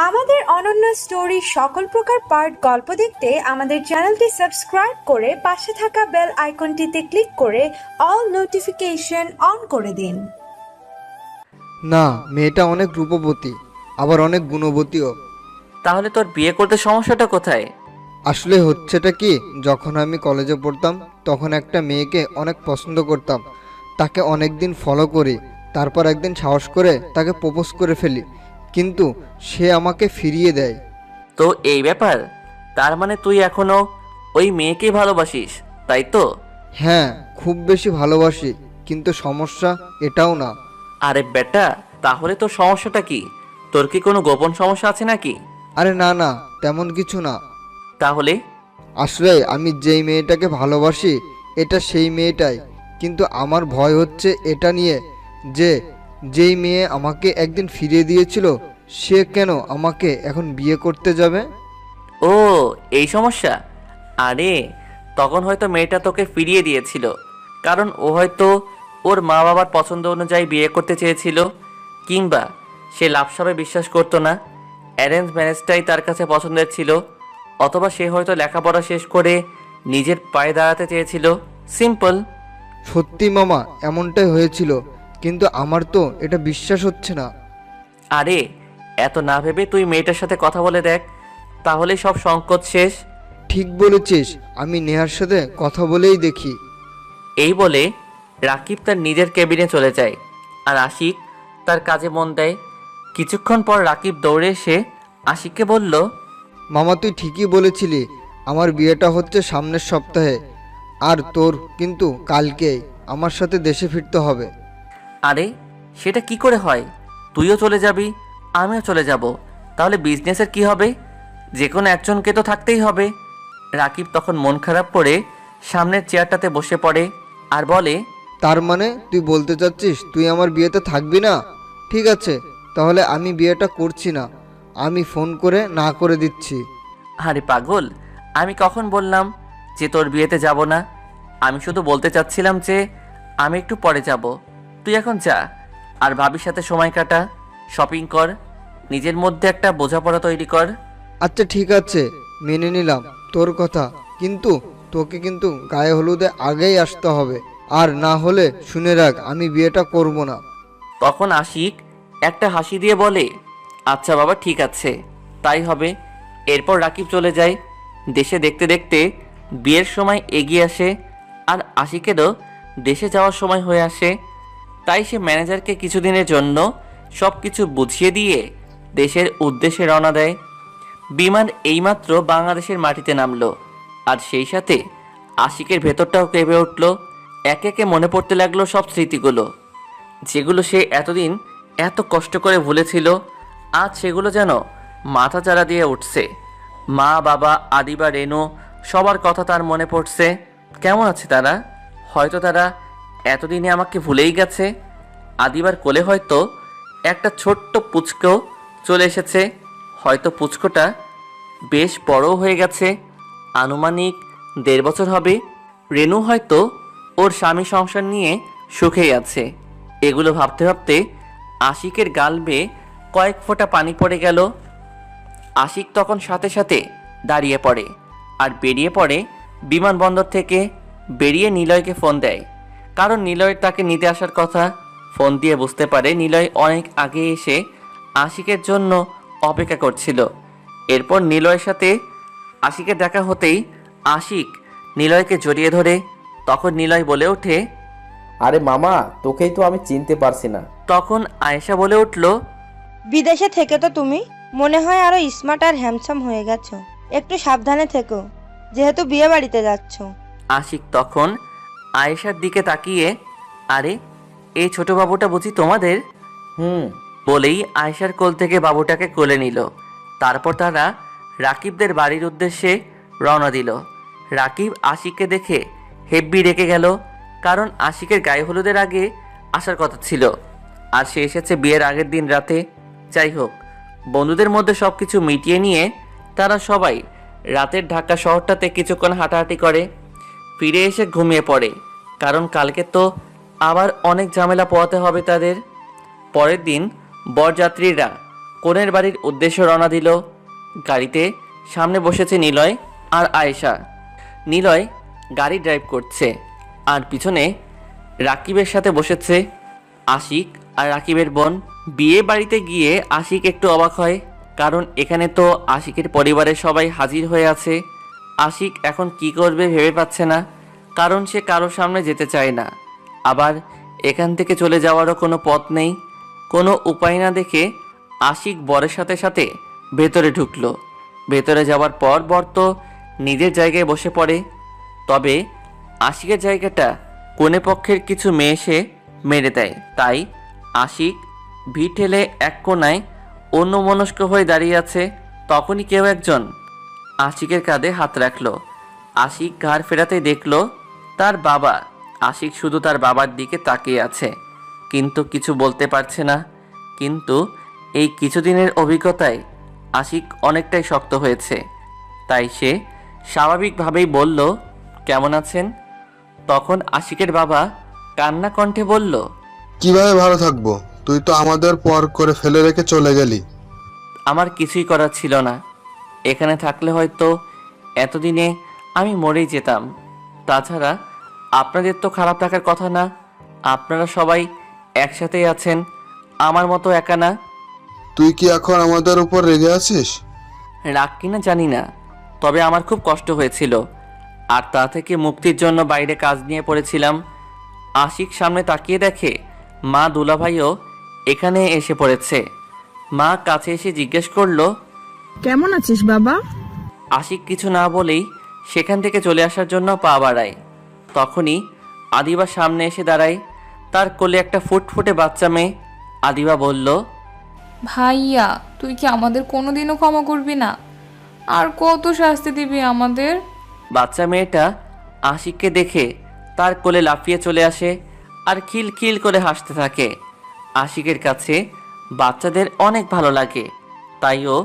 আমাদের অনন্য স্টোরি সকল প্রকার পার্ট গল্প দেখতে আমাদের চ্যানেলটি সাবস্ক্রাইব করে পাশে থাকা বেল আইকনটিতে ক্লিক করে অল নোটিফিকেশন অন করে দিন। না, মেয়েটা অনেক রূপবতী, আবার অনেক গুণবতীও। তাহলে তোর বিয়ে করতে সমস্যাটা কোথায়? আসলে হচ্ছেটা কি, যখন আমি কলেজে পড়তাম তখন একটা মেয়েকে অনেক পছন্দ করতাম। তাকে অনেক দিন ফলো করি, তারপর একদিন সাহস করে তাকে প্রপোজ করে ফেলি, কিন্তু সে আমাকে ফিরিয়ে দেয়। তো এই ব্যাপার, তার মানে তুই এখনো ওই মেয়েকেই ভালোবাসিস, তাই তো? হ্যাঁ, খুব বেশি ভালোবাসি, কিন্তু সমস্যা এটাও না। আরে বেটা, তাহলে তোর সমস্যাটা কি? তোর কি কোনো গোপন সমস্যা আছে নাকি? আরে না না, তেমন কিছু না। তাহলে? আসলে আমি যেই মেয়েটাকে ভালোবাসি এটা সেই মেয়েটাই, কিন্তু আমার ভয় হচ্ছে এটা নিয়ে যে যেই মেয়ে আমাকে একদিন ফিরিয়ে দিয়েছিল সে কেন আমাকে এখন বিয়ে করতে যাবে। ও, এই সমস্যা? আরে, তখন হয়তো মেয়েটা তোকে ফিরিয়ে দিয়েছিল কারণ ও হয়তো ওর মা বাবার পছন্দ অনুযায়ী বিয়ে করতে চেয়েছিল, কিংবা সে লাভসাবে বিশ্বাস করতো না, অ্যারেঞ্জ ম্যারেজটাই তার কাছে পছন্দের ছিল, অথবা সে হয়তো লেখাপড়া শেষ করে নিজের পায়ে দাঁড়াতে চেয়েছিল। সিম্পল। সত্যি মামা, এমনটাই হয়েছিল, কিন্তু আমার তো এটা বিশ্বাস হচ্ছে না। আরে, এত না ভেবে তুই মেয়েটার সাথে কথা বলে দেখ, তাহলে সব সংকট শেষ। ঠিক বলেছিস, আমি নেহার সাথে কথা বলেই দেখি। এই বলে রাকিব তার নিজের কেবিনে চলে যায়, আর আশিক তার কাজে মন দেয়। কিছুক্ষণ পর রাকিব দৌড়ে এসে আশিককে বলল, মামা তুই ঠিকই বলেছিলি, আমার বিয়েটা হচ্ছে সামনের সপ্তাহে, আর তোর কিন্তু কালকেই আমার সাথে দেশে ফিরতে হবে। আরে, সেটা কি করে হয়? তুইও চলে যাবি, আমিও চলে যাব, তাহলে বিজনেসের কি হবে? যে কোনো একজনকে তো থাকতেই হবে। রাকিব তখন মন খারাপ করে সামনের চেয়ারটাতে বসে পড়ে আর বলে, তার মানে তুই বলতে চাচ্ছিস তুই আমার বিয়েতে থাকবি না? ঠিক আছে, তাহলে আমি বিয়েটা করছি না, আমি ফোন করে না করে দিচ্ছি। আরে পাগল, আমি কখন বললাম যে তোর বিয়েতে যাব না? আমি শুধু বলতে চাচ্ছিলাম যে আমি একটু পরে যাব। তুই এখন যা, আর ভাবির সাথে সময় কাটা, শপিং কর, নিজের মধ্যে একটা বোঝাপড়া তৈরি কর। আচ্ছা ঠিক আছে, মেনে নিলাম তোর কথা, কিন্তু তোকে কিন্তু গায়ে হলুদে আগেই আসতে হবে, আর না হলে শুনে রাখ আমি বিয়েটা করব না। তখন আশিক একটা হাসি দিয়ে বলে, আচ্ছা বাবা, ঠিক আছে, তাই হবে। এরপর রাকিব চলে যায়। দেশে দেখতে দেখতে বিয়ের সময় এগিয়ে আসে, আর আশিকেরও দেশে যাওয়ার সময় হয়ে আসে। তাই সে ম্যানেজারকে কিছুদিনের জন্য সব কিছু বুঝিয়ে দিয়ে দেশের উদ্দেশ্যে রওনা দেয়। বিমান এইমাত্র বাংলাদেশের মাটিতে নামলো, আর সেই সাথে আশিকের ভেতরটাও কেঁপে উঠল। একে একে মনে পড়তে লাগলো সব স্মৃতিগুলো, যেগুলো সে এতদিন এত কষ্ট করে ভুলেছিল। আজ সেগুলো যেন মাথা চাড়া দিয়ে উঠছে। মা, বাবা, আদিবা, রেনু, সবার কথা তার মনে পড়ছে। কেমন আছে তারা? হয়তো তারা এতদিনে আমাকে ভুলেই গেছে। আদিবার কোলে হয়তো একটা ছোট্ট পুচকো চলে এসেছে। হয়তো পুচকোটা বেশ বড়ও হয়ে গেছে, আনুমানিক 1.5 বছর হবে। রেনু হয়তো ওর স্বামী সংসার নিয়ে সুখেই আছে। এগুলো ভাবতে ভাবতে আশিকের গাল বেয়ে কয়েক ফোঁটা পানি পড়ে গেল। আশিক তখন সাথে সাথে দাঁড়িয়ে পড়ে আর বেরিয়ে পড়ে বিমানবন্দর থেকে। বেরিয়ে নিলয়কে ফোন দেয়, কারণ নিলয়ের তাকে নিতে আসার কথা। ফোন দিয়ে বুঝতে পারে নিলয় অনেক আগে এসে আশিকের জন্য অপেক্ষা করছিল। এরপর নিলয়ের সাথে আশিকের দেখা হতেই আশিক নিলয়কে জড়িয়ে ধরে। তখন নিলয় বলে ওঠে, আরে মামা, তোকেই তো আমি চিনতে পারছি না। তখন আয়েশা বলে উঠল, বিদেশে থেকে তো তুমি মনে হয় আরো স্মার্ট আর হ্যান্ডসাম হয়ে গেছো। একটু সাবধানে থেকো, যেহেতু বিয়ে বাড়িতে যাচ্ছ। আশিক তখন আয়েশার দিকে তাকিয়ে, আরে, এই ছোট বাবুটা বুঝি তোমাদের? হুম। বলেই আয়েশার কোল থেকে বাবুটাকে কোলে নিল। তারপর তারা রাকিবদের বাড়ির উদ্দেশ্যে রওনা দিল। রাকিব আশিককে দেখে হেব্বি রেগে গেল, কারণ আশিকের গায়ে হলুদের আগে আসার কথা ছিল, আর সে এসেছে বিয়ের আগের দিন রাতে। যাই হোক, বন্ধুদের মধ্যে সব কিছু মিটিয়ে নিয়ে তারা সবাই রাতের ঢাকা শহরটাতে কিছুক্ষণ হাঁটাহাঁটি করে, ফিরে এসে ঘুমিয়ে পড়ে, কারণ কালকে তো আবার অনেক ঝামেলা পোহাতে হবে তাদের। পরের দিন বরযাত্রীরা কনের বাড়ির উদ্দেশ্যে রওনা দিল। গাড়িতে সামনে বসেছে নিলয় আর আয়েশা। নিলয় গাড়ি ড্রাইভ করছে আর পিছনে রাকিবের সাথে বসেছে আশিক আর রাকিবের বোন। বিয়ে বাড়িতে গিয়ে আশিক একটু অবাক হয়, কারণ এখানে তো আশিকের পরিবারের সবাই হাজির হয়ে আছে। আশিক এখন কি করবে ভেবে পাচ্ছে না, কারণ সে কারোর সামনে যেতে চায় না। আবার এখান থেকে চলে যাওয়ারও কোনো পথ নেই। কোনো উপায় না দেখে আশিক বরের সাথে সাথে ভেতরে ঢুকলো। ভেতরে যাওয়ার পর বর তো নিজের জায়গায় বসে পড়ে। তবে আশিকের জায়গাটা কোনে পক্ষের কিছু মেয়ে এসে মেরে দেয়। তাই আশিক ভিড় ঠেলে এক কোনায় অন্যমনস্ক হয়ে দাঁড়িয়ে আছে। তখনই কেউ একজন আশিকের কাঁধে হাত রাখলো। আশিক ঘাড় ফেরাতেই দেখলো তার বাবা। আশিক শুধু তার বাবার দিকে তাকিয়ে আছে, কিন্তু কিছু বলতে পারছে না। কিন্তু এই কিছুদিনের অভিজ্ঞতায় আশিক অনেকটাই শক্ত হয়েছে। তাই সে স্বাভাবিকভাবেই বলল, কেমন আছেন? তখন আশিকের বাবা কান্না কণ্ঠে বলল, কিভাবে ভালো থাকবো? তুই তো আমাদের পর করে ফেলে রেখে চলে গেলি। আমার কিছুই করার ছিল না। এখানে থাকলে হয়তো এতদিনে আমি মরেই যেতাম। তাছাড়া আপনাদের তো খারাপ থাকার কথা না। আপনারা সবাই একসাথেই আছেন, আমার মতো একা না। তুই কি এখন আমাদের উপর রেগে আছিস? রাগ কিনা জানি না, তবে আমার খুব কষ্ট হয়েছিল, আর তা থেকে মুক্তির জন্য বাইরে কাজ নিয়ে পড়েছিলাম। আশিক সামনে তাকিয়ে দেখে মা দুলাভাইও এখানে এসে পড়েছে। মা কাছে এসে জিজ্ঞেস করলো, কেমন আছিস বাবা? আশিক কিছু না বলেই সেখান থেকে চলে আসার জন্য পা বাড়ায়। তখনই আদিবা সামনে এসে দাঁড়ায়। তার কোলে একটা ফুটফুটে বাচ্চা মেয়ে। আদিবা বলল, ভাইয়া, তুই কি আমাদের কোনোদিনও ক্ষমা করবি না? আর কত শাস্তি দিবি আমাদের? বাচ্চা মেয়েটা আশিককে দেখে তার কোলে লাফিয়ে চলে আসে আর খিলখিল করে হাসতে থাকে। আশিকের কাছে বাচ্চাদের অনেক ভালো লাগে, তাই ও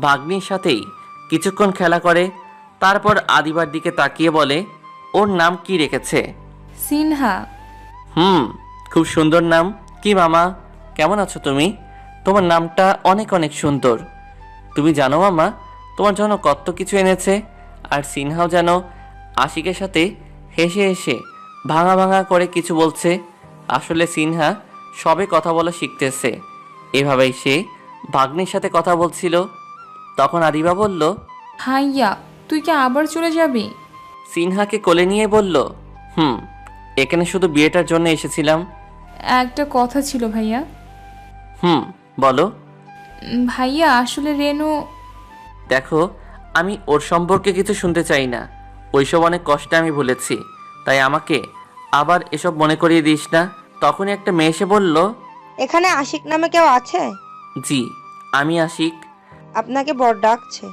ভাগ্নির সাথেই কিছুক্ষণ খেলা করে। তারপর আদিবার দিকে তাকিয়ে বলে, ওর নাম কি রেখেছে? সিনহা। খুব সুন্দর নাম। কি মামা, কেমন আছো তুমি? তোমার নামটা অনেক অনেক সুন্দর। তুমি জানো মামা, তোমার জন্য কত কিছু এনেছে। আর সিনহাও যেন আশিকের সাথে হেসে হেসে ভাঙা ভাঙা করে কিছু বলছে। আসলে সিনহা সবে কথা বলা শিখতেছে। এভাবেই সে ভাগ্নির সাথে কথা বলছিল। তখন আদিবা বলল, ভাইয়া, তুই কি আবার চলে যাবি? সিনহাকে কোলে নিয়ে বলল, এখানে শুধু বিয়েটার জন্য এসেছিলাম। একটা কথা ছিল ভাইয়া। বলো। ভাইয়া, আসলে রেনু। দেখো, আমি ওর সম্পর্কে কিছু শুনতে চাই না। ওইসব অনেক কষ্টে আমি ভুলেছি, তাই আমাকে আবার এসব মনে করিয়ে দিস না। তখনই একটা মেয়ে এসে বলল, এখানে আশিক নামে কেউ আছে? জি, আমি আশিক। আপনাকে বর ডাকছে।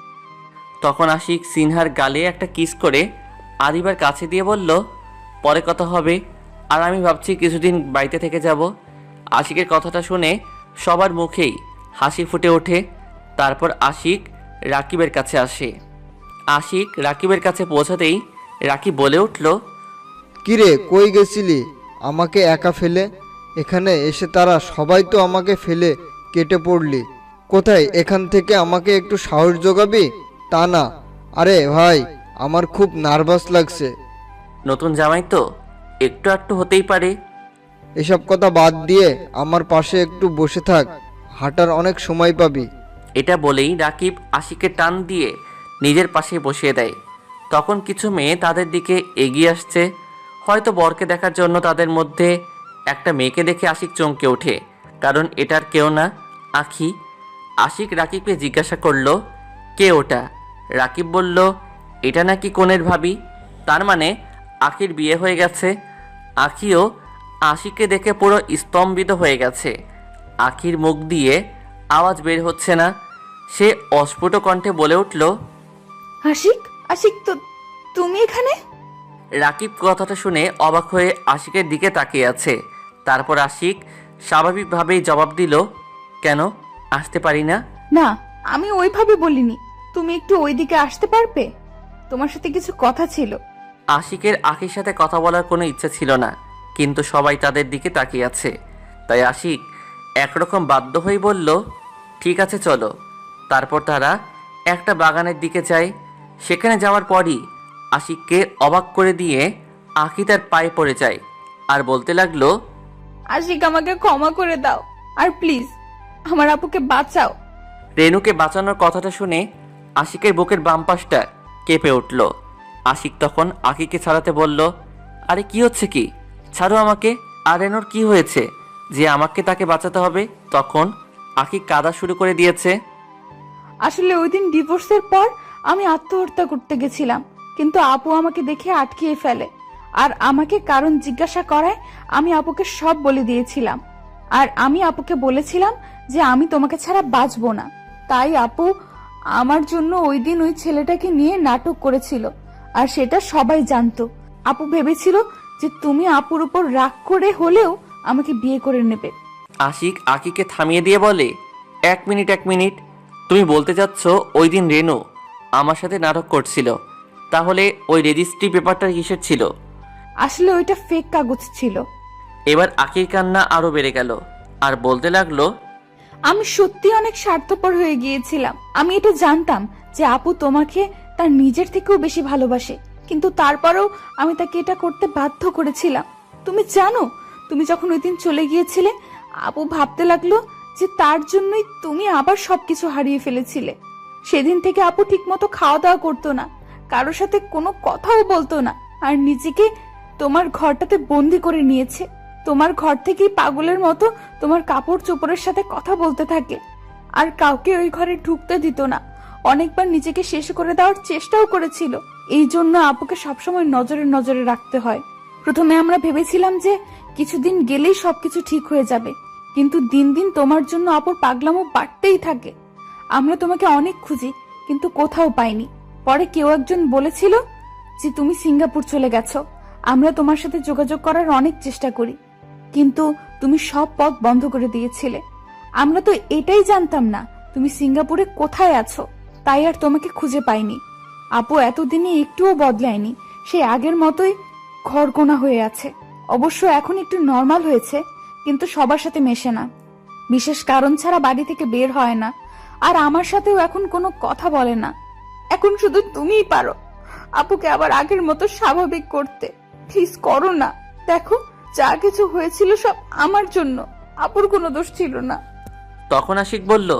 তখন আশিক সিনহার গালে একটা কিস করে আদিবার কাছে দিয়ে বলল, পরে কথা হবে। আর আমি ভাবছি কিছুদিন বাড়িতে থেকে যাব। আশিকের কথাটা শুনে সবার মুখেই হাসি ফুটে ওঠে। তারপর আশিক রাকিবের কাছে আসে। আশিক রাকিবের কাছে পৌঁছাতেই রাকিব বলে উঠল, কিরে, কই গেছিলি আমাকে একা ফেলে? এখানে এসে তারা সবাই তো আমাকে ফেলে কেটে পড়লি। কোথায় এখান থেকে আমাকে একটু সাহস জোগাবি? তা না। আরে ভাই, আমার খুব নার্ভাস লাগছে। নতুন জামাই তো একটু একটু হতেই পারে। এসব কথা বাদ দিয়ে আমার পাশে একটু বসে থাক, হাঁটার অনেক সময় পাবি। এটা বলেই রাকিব আশিককে টান দিয়ে নিজের পাশে বসিয়ে দেয়। তখন কিছু মেয়ে তাদের দিকে এগিয়ে আসছে, হয়তো বরকে দেখার জন্য। তাদের মধ্যে একটা মেয়েকে দেখে আশিক চমকে ওঠে, কারণ এটার কেউ না, আখি। আশিক রাকিবকে জিজ্ঞাসা করলো, কে ওটা? রাকিব বলল, এটা নাকি কনের ভাবি। তার মানে আখির বিয়ে হয়ে গেছে। আখিও আশিককে দেখে পুরো স্তম্ভিত হয়ে গেছে। আখির মুখ দিয়ে আওয়াজ বের হচ্ছে না। সে অস্ফুট কণ্ঠে বলে উঠল, আশিক, আশিক, তো তুমি এখানে? রাকিব কথাটা শুনে অবাক হয়ে আশিকের দিকে তাকিয়ে আছে। তারপর আশিক স্বাভাবিকভাবেই জবাব দিল, কেন আসতে পারি না? না, আমি ওইভাবে বলিনি। তুমি একটু ওইদিকে আসতে পারবে? তোমার সাথে কিছু কথা ছিল। আশিকের আখির সাথে কথা বলার কোনো ইচ্ছা ছিল না, কিন্তু সবাই তাদের দিকে তাকিয়ে আছে, তাই আশিক একরকম বাধ্য হয়ে বলল, ঠিক আছে চলো। তারপর তারা একটা বাগানের দিকে যায়। সেখানে যাওয়ার পরই আশিককে অবাক করে দিয়ে আঁখি তার পায়ে পড়ে যায় আর বলতে লাগলো, আশিক আমাকে ক্ষমা করে দাও, আর প্লিজ আমার আপুকে বাঁচাও। রেনুকে বাঁচানোর কথাটা শুনে আশিকের বুকের বাম পাশটা কেঁপে উঠল। আশিক তখন আঁখিকে ছাড়াতে বলল, আরে কি হচ্ছে কি, ছাড়ো আমাকে। আর রেনুর কি হয়েছে যে আমাকে তাকে বাঁচাতে হবে? তখন আঁখি কাঁদা শুরু করে দিয়েছে। আসলে ওই দিন ডিভোর্সের পর আমি আত্মহত্যা করতে গেছিলাম, কিন্তু আপু আমাকে দেখে আটকিয়ে ফেলে আর আমাকে কারণ জিজ্ঞাসা করায় আমি আপুকে সব বলে দিয়েছিলাম। আর আমি আপুকে বলেছিলাম যে আমি তোমাকে ছাড়া বাঁচবো না। তাই আপু আমার জন্য ওই দিন ওই ছেলেটাকে নিয়ে নাটক করেছিল, আর সেটা সবাই জানতো। আপু ভেবেছিল যে তুমি আপুর উপর রাগ করে হলেও আমাকে বিয়ে করে নেবে। আশিক আঁখিকে থামিয়ে দিয়ে বলে, এক মিনিট, তুমি বলতে চাচ্ছ ওই দিন রেনু আমার সাথে নাটক করছিল? তাহলে ওই রেজিস্ট্রি পেপারটা কিসের ছিল? আসলে ওইটা ফেক কাগজ ছিল। এবার আঁখির কান্না আরো বেড়ে গেল আর বলতে লাগলো, আমি সত্যি অনেক স্বার্থপর হয়ে গিয়েছিলাম। আমি এটা জানতাম যে আপু তোমাকে তার নিজের থেকেও বেশি ভালোবাসে, কিন্তু তারপরেও আমি তাকে এটা করতে বাধ্য করেছিলাম। তুমি জানো, তুমি যখন ওই দিন চলে গিয়েছিলে, আপু ভাবতে লাগলো যে তার জন্যই তুমি আবার সবকিছু হারিয়ে ফেলেছিলে। সেদিন থেকে আপু ঠিকমতো খাওয়া দাওয়া করতো না, কারোর সাথে কোনো কথাও বলতো না, আর নিজেকে তোমার ঘরটাতে বন্দি করে নিয়েছে। তোমার ঘর থেকেই পাগলের মতো তোমার কাপড় চোপড়ের সাথে কথা বলতে থাকে, আর কাউকে ওই ঘরে ঢুকতে দিত না। অনেকবার নিজেকে শেষ করে দেওয়ার চেষ্টাও করেছিল। এই জন্য আপুকে সবসময় নজরে নজরে রাখতে হয়। প্রথমে আমরা ভেবেছিলাম যে কিছুদিন গেলেই সবকিছু ঠিক হয়ে যাবে, কিন্তু দিন দিন তোমার জন্য আপুর পাগলামো বাড়তেই থাকে। আমরা তোমাকে অনেক খুঁজি, কিন্তু কোথাও পাইনি। পরে কেউ একজন বলেছিল যে তুমি সিঙ্গাপুর চলে গেছো। আমরা তোমার সাথে যোগাযোগ করার অনেক চেষ্টা করি, কিন্তু তুমি সব পথ বন্ধ করে দিয়েছিলে। আমরা তো এটাই জানতাম না তুমি সিঙ্গাপুরে কোথায় আছো, তাই আর তোমাকে খুঁজে পাইনি। আপু এতদিনে একটুও বদলায়নি, সে আগের মতোই ঘরকোনা হয়ে আছে। অবশ্য এখন একটু নর্মাল হয়েছে, কিন্তু সবার সাথে মেশে না, বিশেষ কারণ ছাড়া বাড়ি থেকে বের হয় না, আর আমার সাথেও এখন কোনো কথা বলে না। এখন শুধু তুমিই পারো আপুকে আবার আগের মতো স্বাভাবিক করতে। প্লিজ করো না। দেখো, যা কিছু হয়েছিল সব আমার জন্য, আপুর কোনো দোষ ছিল না। তখন আশিক বলল,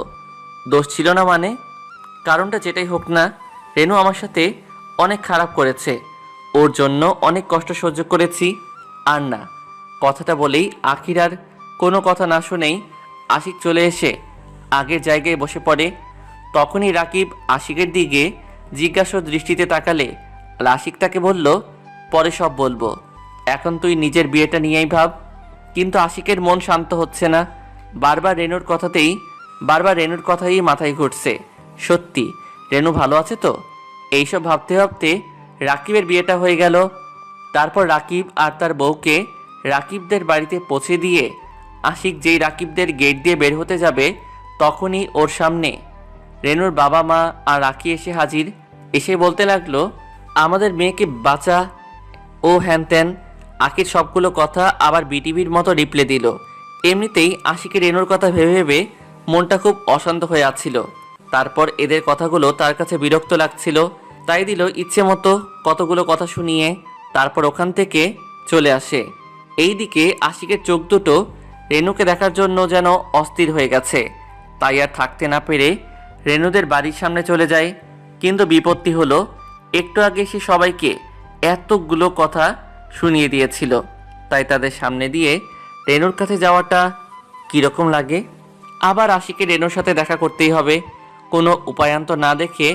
দোষ ছিল না মানে? কারণটা যেটাই হোক না, রেনু আমার সাথে অনেক খারাপ করেছে, ওর জন্য অনেক কষ্ট সহ্য করেছি। আর না, কথাটা বলেই আখির আর কোনো কথা না শুনেই আশিক চলে এসে আগের জায়গায় বসে পড়ে। তখনই রাকিব আশিকের দিকে জিজ্ঞাসা দৃষ্টিতে তাকালে আর আশিক তাকে বলল, পরে সব বলবো, এখন তুই নিজের বিয়েটা নিয়েই ভাব। কিন্তু আশিকের মন শান্ত হচ্ছে না, বারবার রেনুর কথাই মাথায় ঘুরছে। সত্যি রেনু ভালো আছে তো? এইসব ভাবতে ভাবতে রাকিবের বিয়েটা হয়ে গেল। তারপর রাকিব আর তার বউকে রাকিবদের বাড়িতে পৌঁছে দিয়ে আশিক যেই রাকিবদের গেট দিয়ে বের হতে যাবে, তখনই ওর সামনে রেনুর বাবা মা আর রাকি এসে হাজির। এসে বলতে লাগলো, আমাদের মেয়েকে বাঁচা, ও হ্যান ত্যান। আখির সবগুলো কথা আবার বিটিভির মতো রিপ্লে দিল। এমনিতেই আশিকের রেনুর কথা ভেবে ভেবে মনটা খুব অশান্ত হয়ে আসছিল। তারপর এদের কথাগুলো তার কাছে বিরক্ত লাগছিল, তাই দিল ইচ্ছে মতো কতগুলো কথা শুনিয়ে। তারপর ওখান থেকে চলে আসে। এইদিকে আশিকের চোখ দুটো রেনুকে দেখার জন্য যেন অস্থির হয়ে গেছে, তাই আর থাকতে না পেরে রেনুদের বাড়ির সামনে চলে যায়। কিন্তু বিপত্তি হলো, একটু আগে সে সবাইকে এতগুলো কথা শুনিয়ে দিয়েছিল, তাই তাদের সামনে দিয়ে রেনুর কাছে যাওয়াটা কীরকম লাগে। আবার আশিকের রেনুর সাথে দেখা করতেই হবে। কোনো উপায়ান্তর না দেখে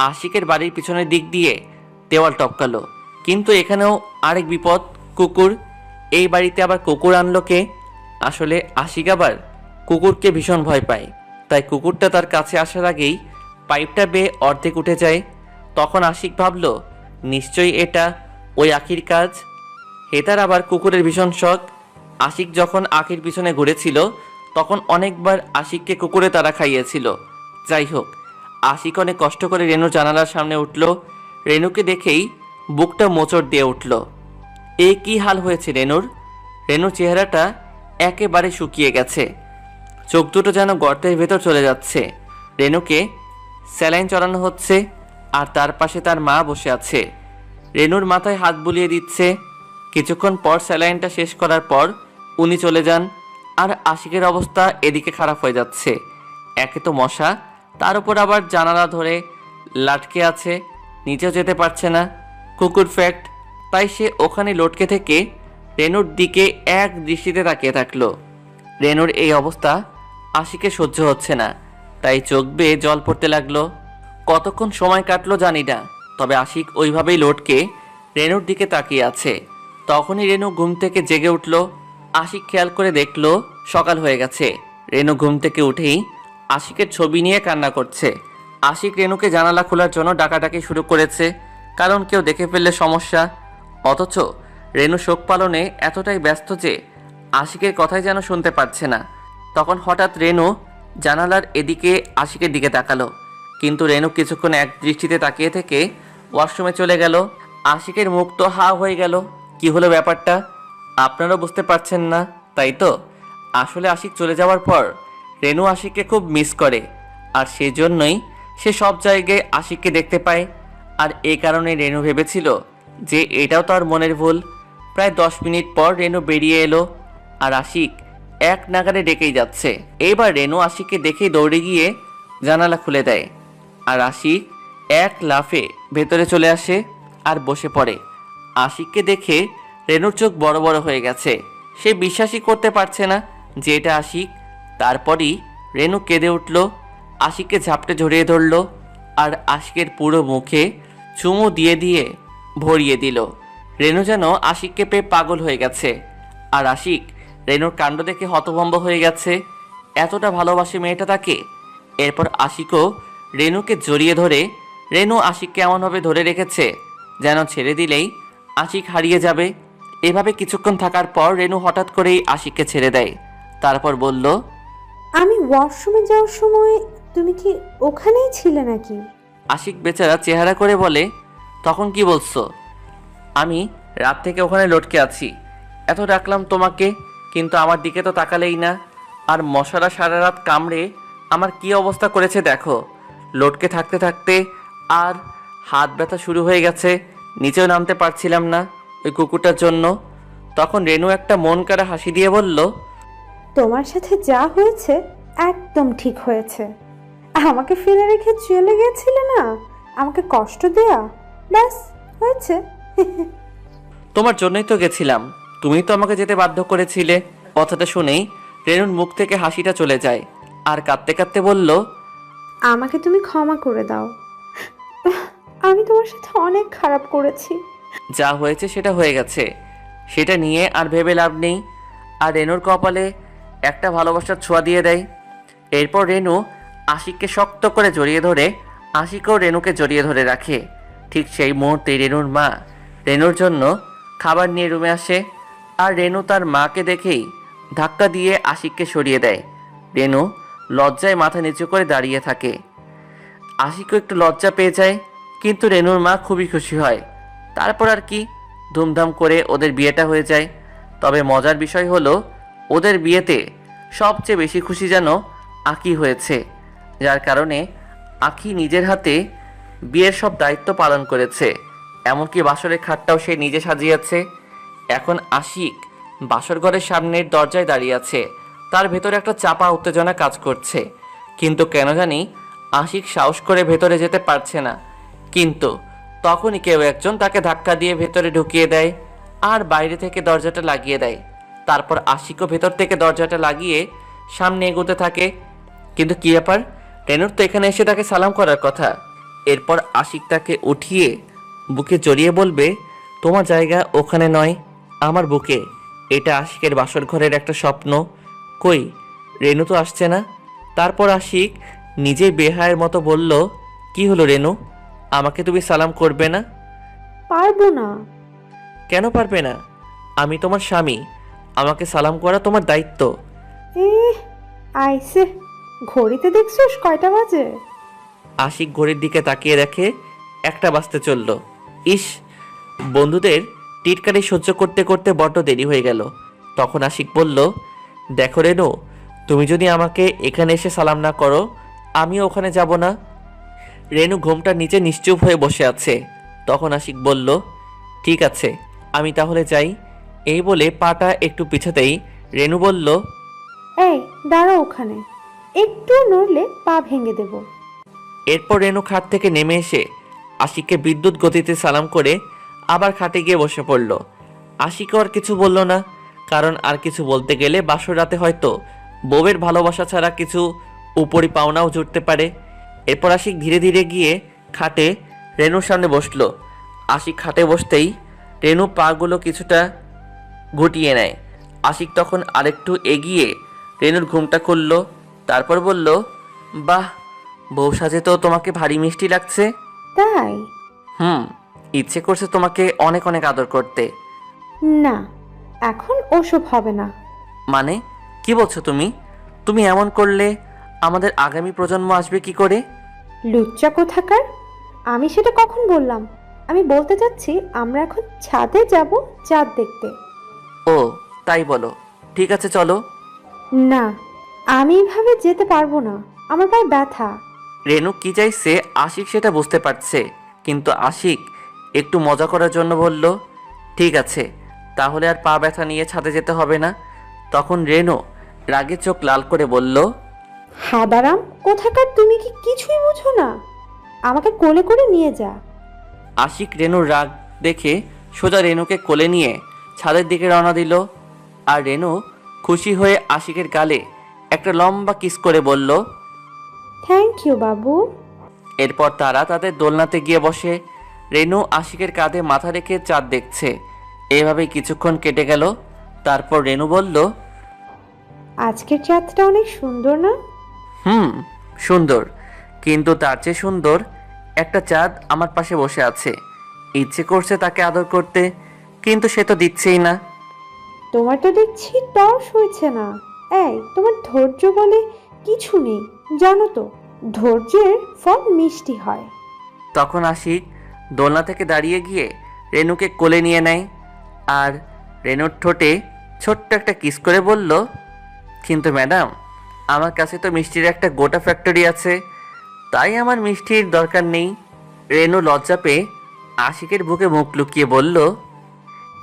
আশিকের বাড়ির পিছনের দিক দিয়ে দেওয়াল টপকালো। কিন্তু এখানেও আরেক বিপদ, কুকুর। এই বাড়িতে আবার কুকুর আনলো কে? আসলে আশিক আবার কুকুরকে ভীষণ ভয় পায়, তাই কুকুরটা তার কাছে আসার আগেই পাইপটা বেয়ে অর্ধেক উঠে যায়। তখন আশিক ভাবল, নিশ্চয়ই এটা ওই আখির কাজ। হেতার আবার কুকুরের ভীষণ শখ। আশিক যখন আখির পিছনে ঘুরেছিল, তখন অনেকবার আশিককে কুকুরে তারা খাইয়েছিল। যাই হোক, আশিক অনেক কষ্ট করে রেনু জানালার সামনে উঠল। রেনুকে দেখেই বুকটা মোচড় দিয়ে উঠল। এ কি হাল হয়েছে রেনুর? রেনুর চেহারাটা একেবারে শুকিয়ে গেছে। চোখ দুটো যেন গর্তের ভেতর চলে যাচ্ছে। রেনুকে স্যালাইন চড়ানো হচ্ছে আর তার পাশে তার মা বসে আছে। রেনুর মাথায় হাত বুলিয়ে দিচ্ছে। কিছুক্ষণ পর স্যালাইনটা শেষ করার পর উনি চলে যান। আর আশিকের অবস্থা এদিকে খারাপ হয়ে যাচ্ছে। একে তো মশা, তার উপর আবার জানালা ধরে লাটকে আছে, নিচেও যেতে পারছে না। কুকুর ফ্যাক্ট। তাই সে ওখানে লটকে থেকে রেনুর দিকে এক দৃষ্টিতে তাকিয়ে থাকলো। রেনুর এই অবস্থা আশিকে সহ্য হচ্ছে না, তাই চোখ বেয়ে জল পড়তে লাগলো। কতক্ষণ সময় কাটলো জানি না, তবে আশিক ওইভাবেই লটকে রেনুর দিকে তাকিয়ে আছে। তখনই রেনু ঘুম থেকে জেগে উঠল। আশিক খেয়াল করে দেখলো সকাল হয়ে গেছে। রেনু ঘুম থেকে উঠেই আশিকের ছবি নিয়ে কান্না করছে। আশিক রেনুকে জানালা খোলার জন্য ডাকাডাকি শুরু করেছে, কারণ কেউ দেখে ফেললে সমস্যা। অথচ রেনু শোক পালনে এতটাই ব্যস্ত যে আশিকের কথাই যেন শুনতে পাচ্ছে না। তখন হঠাৎ রেনু জানালার এদিকে আশিকের দিকে তাকালো, কিন্তু রেনু কিছুক্ষণ এক দৃষ্টিতে তাকিয়ে থেকে ওয়াশরুমে চলে গেল। আশিকের মুখ তো হা হয়ে গেল। কি হলো ব্যাপারটা? আপনারা বুঝতে পারছেন না, তাই তো? আসলে আশিক চলে যাওয়ার পর রেনু আশিককে খুব মিস করে, আর সেই জন্যই সে সব জায়গায় আশিককে দেখতে পায়। আর এই কারণে রেনু ভেবেছিল যে এটাও তার মনের ভুল। প্রায় 10 মিনিট পর রেনু বেরিয়ে এলো, আর আশিক এক নাগাড়ে ডেকেই যাচ্ছে। এইবার রেনু আশিককে দেখেই দৌড়ে গিয়ে জানালা খুলে দেয়, আর আশিক এক লাফে ভেতরে চলে আসে আর বসে পড়ে। আশিককে দেখে রেনুর চোখ বড় বড় হয়ে গেছে। সে বিশ্বাসই করতে পারছে না যে এটা আশিক। তারপরই রেনু কেঁদে উঠল, আশিককে ঝাপটে জড়িয়ে ধরল আর আশিকের পুরো মুখে চুমু দিয়ে দিয়ে ভরিয়ে দিল। রেনু যেন আশিককে পেয়ে পাগল হয়ে গেছে, আর আশিক রেনুর কাণ্ড দেখে হতভম্ব হয়ে গেছে। এতটা ভালোবাসে মেয়েটা তাকে। এরপর আশিকও রেনুকে জড়িয়ে ধরে, রেনু আশিককে এমনভাবে ধরে রেখেছে যেন ছেড়ে দিলেই আশিক হারিয়ে যাবে। এভাবে কিছুক্ষণ থাকার পর রেনু হঠাৎ করেই আশিককে ছেড়ে দেয়। তারপর বলল, আমি ওয়াশরুমে যাওয়ার সময় তুমি কি ওখানেই ছিলে নাকি? আশিক বেচারা চেহারা করে বলে, তখন কি বলছো? আমি রাত থেকে ওখানে লটকে আছি। এত ডাকলাম তোমাকে, কিন্তু আমার দিকে তো তাকালেই না। আর মশারা সারা রাত কামড়ে আমার কি অবস্থা করেছে দেখো। লটকে থাকতে থাকতে আর হাত ব্যথা শুরু হয়ে গেছে, নিচেও নামতে পারছিলাম না ওই কুকুরটার জন্য। তখন রেনু একটা মন কাড়া হাসি দিয়ে বলল, তোমার সাথে যা হয়েছে একদম ঠিক হয়েছে। আমাকে ফেলে রেখে চলে গেছিলে না, আমাকে কষ্ট দেয়া, ব্যাস হয়েছে। তোমার জন্যই তো গেছিলাম, তুমি তো আমাকে যেতে বাধ্য করেছিলে। কথাটা শুনেই রেনুর মুখ থেকে হাসিটা চলে যায়, আর কাঁদতে কাঁদতে বলল, আমাকে তুমি ক্ষমা করে দাও। আমি তোমার সাথে অনেক খারাপ করেছি। যা হয়েছে সেটা হয়ে গেছে, সেটা নিয়ে আর ভেবে লাভ নেই। আর রেনুর কপালে একটা ভালোবাসার ছোঁয়া দিয়ে দেয়। এরপর রেনু আশিককে শক্ত করে জড়িয়ে ধরে, আশিকও রেনুকে জড়িয়ে ধরে রাখে। ঠিক সেই মুহূর্তে রেনুর মা রেনুর জন্য খাবার নিয়ে রুমে আসে, আর রেনু তার মাকে দেখেই ধাক্কা দিয়ে আশিককে সরিয়ে দেয়। রেনু লজ্জায় মাথা নিচু করে দাঁড়িয়ে থাকে। আশিকও একটু লজ্জা পেয়ে যায়, কিন্তু রেনুর মা খুবই খুশি হয়। তারপর আর কি, ধুমধাম করে ওদের বিয়েটা হয়ে যায়। তবে মজার বিষয় হলো, ওদের বিয়েতে সবচেয়ে বেশি খুশি যেন আঁকি হয়েছে, যার কারণে আঁকি নিজের হাতে বিয়ের সব দায়িত্ব পালন করেছে। এমনকি বাসরের খাটটাও সে নিজে সাজিয়েছে। এখন আশিক বাসর ঘরের সামনের দরজায় দাঁড়িয়ে আছে। তার ভেতরে একটা চাপা উত্তেজনা কাজ করছে, কিন্তু কেন জানি আশিক সাহস করে ভেতরে যেতে পারছে না। কিন্তু তখনই কেউ একজন তাকে ধাক্কা দিয়ে ভেতরে ঢুকিয়ে দেয় আর বাইরে থেকে দরজাটা লাগিয়ে দেয়। তারপর আশিকও ভেতর থেকে দরজাটা লাগিয়ে সামনে এগোতে থাকে। কিন্তু কী ব্যাপার, রেনুর তো এখানে এসে তাকে সালাম করার কথা। এরপর আশিক তাকে উঠিয়ে বুকে জড়িয়ে বলবে, তোমার জায়গা ওখানে নয়, আমার বুকে। এটা আশিকের বাসর ঘরের একটা স্বপ্ন। কই, রেনু তো আসছে না। তারপর আশিক নিজেই বেহায়ের মতো বলল, কি হলো রেনু, আমাকে তুমি সালাম করবে না? পারবো না। কেন পারবে না? আমি তোমার স্বামী, আমাকে সালাম করা তোমার দায়িত্ব। এ আইসে, ঘড়িতে দেখছিস কয়টা বাজে? আশিক ঘড়ির দিকে তাকিয়ে দেখে 1টা বাজতে চলল। ইস, বন্ধুদের টিটকারি সহ্য করতে করতে বড্ড দেরি হয়ে গেল। তখন আশিক বলল, দেখো রেনু, তুমি যদি আমাকে এখানে এসে সালাম না করো আমিও ওখানে যাব না। রেনু ঘোমটার নিচে নিশ্চুপ হয়ে বসে আছে। তখন আশিক বলল, ঠিক আছে আমি তাহলে যাই। এই বলে পাটা একটু পিছাতেই রেনু বলল, এই দাঁড়াও ওখানে, একটু নড়লে পা ভেঙে দেব। এরপর রেনু খাট থেকে নেমে এসে আশিককে বিদ্যুৎ গতিতে সালাম করে আবার খাটে গিয়ে বসে পড়ল। আশিকও আর কিছু বলল না, কারণ আর কিছু বলতে গেলে বাসর রাতে হয়তো বউয়ের ভালোবাসা ছাড়া কিছু উপরি পাওনাও জুটতে পারে। এরপর আশিক ধীরে ধীরে গিয়ে খাটে রেনুর সামনে বসলো। আশিক খাটে বসতেই রেনু পাগুলো কিছুটা গুটিয়ে নেয়। আশিক তখন আরেকটু এগিয়ে রেনুর ঘুমটা খুলল। তারপর বলল, বাহ, বউ সাজে তো তোমাকে ভারী মিষ্টি লাগছে। তাই? ইচ্ছে করছে তোমাকে অনেক অনেক আদর করতে। না, এখন ওসব হবে না। মানে কি বলছো তুমি? তুমি এমন করলে আমাদের আগামী প্রজন্ম আসবে কি করে? লুচ্চা কোথাকার, আমি সেটা কখন বললাম? আমি বলতে চাচ্ছি আমরা এখন ছাদে যাব চাঁদ দেখতে। ও তাই বলো, ঠিক আছে চলো। না, আমি এভাবে যেতে পারবো না, আমার পায়ে ব্যথা। রেনু কি চাইছে আশিক সেটা বুঝতে পারছে, কিন্তু আশিক একটু মজা করার জন্য বলল, ঠিক আছে তাহলে আর পা ব্যথা নিয়ে ছাদে যেতে হবে না। তখন রেনু রাগে চোখ লাল করে বলল, হাদারাম কোথাকার, তুমি কি কিছুই বুঝো না? আমাকে কোলে করে নিয়ে যা। আশিক রেনুর রাগ দেখে সোজা রেনুকে কোলে নিয়ে ছাদের দিকে রওনা দিল। আর রেনু খুশি হয়ে আশিকের গালে একটা লম্বা কিস করে বলল, থ্যাংক ইউ বাবু। এরপর তারা তাদের দোলনাতে গিয়ে বসে। রেনু আশিকের কাঁধে মাথা রেখে চাঁদ দেখছে। এভাবেই কিছুক্ষণ কেটে গেল। তারপর রেনু বলল, আজকের চাঁদটা অনেক সুন্দর না? সুন্দর, কিন্তু তার চেয়ে সুন্দর একটা চাঁদ আমার পাশে বসে আছে। ইচ্ছে করছে তাকে আদর করতে, কিন্তু সে তো দিচ্ছেই না। তোমার তো দেখছি তর্স হয়েছে না। এই, তোমার ধৈর্য বলে কিছু নেই, জানো তো? ধৈর্যের ফল মিষ্টি হয়। তখন আশিক দোলনা থেকে দাঁড়িয়ে গিয়ে রেনুকে কোলে নিয়ে নেয় আর রেনুর ঠোঁটে ছোট্ট একটা কিস করে বলল, কিন্তু ম্যাডাম, আমার কাছে তো মিষ্টির একটা গোটা ফ্যাক্টরি আছে, তাই আমার মিষ্টির দরকার নেই। রেনু লজ্জা পেয়ে আশিকের বুকে মুখ লুকিয়ে বলল,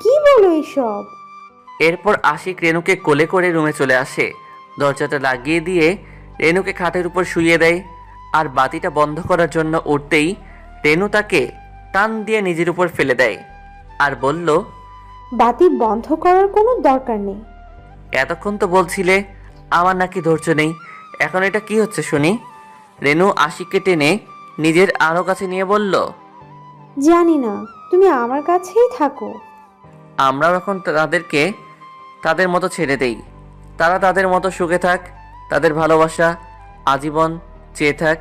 কি বলো এইসব? এরপর আশিক রেনুকে কোলে করে রুমে চলে আসে। দরজাটা লাগিয়ে দিয়ে রেনুকে খাটের উপর শুইয়ে দেয়। আর বাতিটা বন্ধ করার জন্য উঠতেই রেনু তাকে টান দিয়ে নিজের উপর ফেলে দেয় আর বলল, বাতি বন্ধ করার কোনো দরকার নেই। এতক্ষণ তো বলছিলে আমার নাকি ধৈর্য নেই, এখন এটা কি হচ্ছে শুনি? রেনু আশিককে টেনে নিজের আরো কাছে নিয়ে বলল, জানি না, তুমি আমার কাছেই থাকো। আমরাও এখন তাদেরকে তাদের মতো ছেড়ে দেই। তারা তাদের মতো সুখে থাক, তাদের ভালোবাসা আজীবন চেয়ে থাক।